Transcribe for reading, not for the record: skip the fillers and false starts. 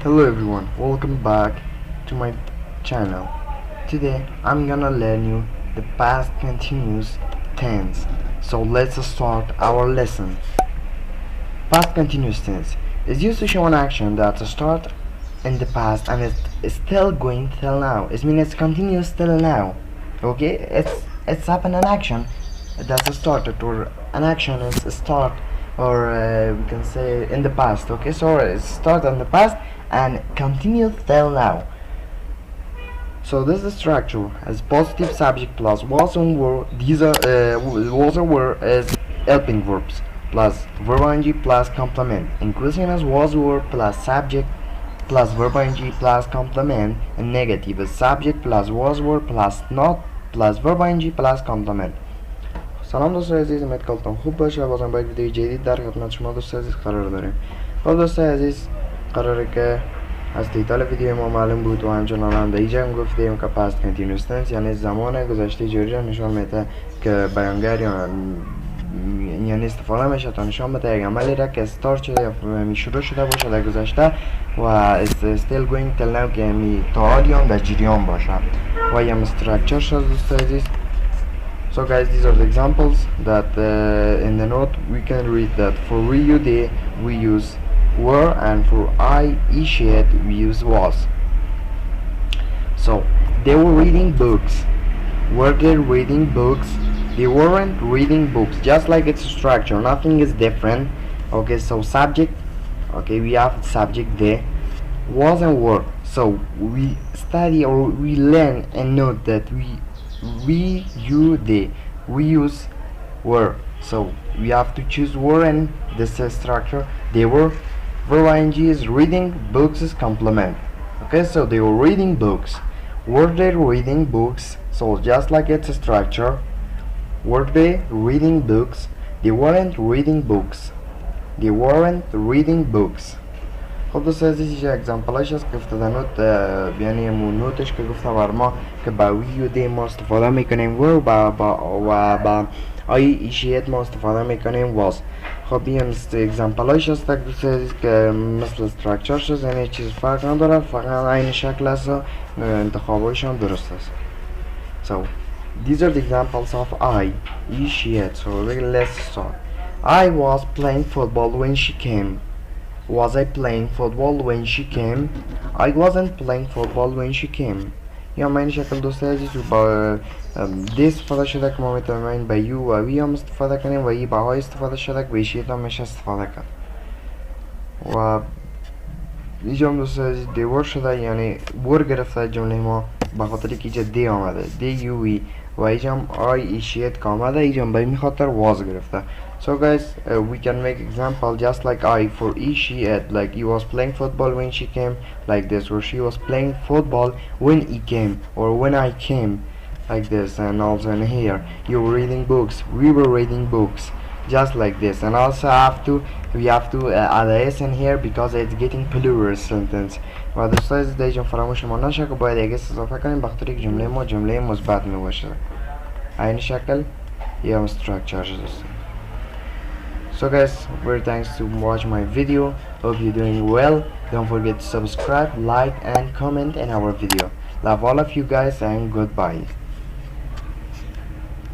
Hello everyone, welcome back to my channel. Today I'm gonna learn you the past continuous tense. So let's start our lesson. Past continuous tense is used to show an action that started in the past and is still going till now. It means it's continuous till now. Okay, it's happened an action that's started, or an action is start, or we can say in the past. Okay, so it started in the past and continues till now. So this is structure as positive subject plus was and were. These are was or were as helping verbs plus verb ing plus complement. Inclusion as was were plus subject plus verb ing plus complement, and negative as subject plus was were plus not plus verb ing plus complement. سلام دوستان عزیز، امید کلتون خوب باشه. بازم با یک ویدیو جدید در خدمت شما دوستان عزیز قرار داریم. خب دوستان عزیز، قراره که از تیتل ویدیو ما معلوم بود و همچنان هم در اینجا هم گفتیم که past continuous tense یعنی زمان گذشته جاری را نشان میده که بیانگر یعنی استفاده میشه تا نشان بده یک عملی را که استارت شده یا شروع شده باشه در گذشته و still going till now که یعنی تا حالی هم در جریان باشه و یا structure شد دوستان عزیز. So guys, these are the examples that in the note we can read that for we, you, they we use were, and for I, he, she, it we use was. So they were reading books. Were they reading books? They weren't reading books. Just like its structure, nothing is different. Okay, so subject, okay, we have subject there, was and were. So we study or we learn and note that we, you, they we use were. So we have to choose were, and this is structure. They were. Verb ing is reading, books is complement. Okay, so they were reading books. Were they reading books? So just like it's a structure, were they reading books? They weren't reading books. They weren't reading books. خب دوستان عزیز، یه اگزامپلش هست که افتاده نوت، یعنی همون نوتش که گفتم بر ما که با وی و دی ما استفاده میکنیم و با آی ایشیت ما استفاده میکنیم واز. خب این اگزامپلش هست دوستان عزیز که مثل استرکچرش هست، یعنی چیز فرق نداره، فقط این شکل هست و انتخابایشان درست هست. So these are the examples of I, he, she, it. So let's start. I was playing football when she came. Was I playing football when she came? I wasn't playing football when she came. یا ما این شکل دوستان عزیز با دی استفاده شده که ما میتونیم با یو و وی هم استفاده کنیم و ای با های استفاده شده که بیشیت هم میشه استفاده کرد. و اینجا هم دوستان عزیز دیور شده، یعنی بور گرفته جمله ما به خاطر که اینجا دی آمده، دی یو وی، و اینجا هم آی ایشیت که آمده، اینجا هم به این خاطر واز گرفته. So guys, we can make example just like I for he, she, it. Like he was playing football when she came, like this, or she was playing football when he came, or when I came, like this. And also in here, you were reading books, we were reading books, just like this. And also we have to add a s in here because it's getting plural sentence. و دوستان عزیز دیگه فراموش ما نشه که باید یک اس اضافه کنیم بخاطر که جمله ما جمله مثبت می باشه. این شکل یا هم structure دوستان. So guys, very thanks to watch my video. Hope you're doing well. Don't forget to subscribe, like and comment in our video. Love all of you guys and goodbye.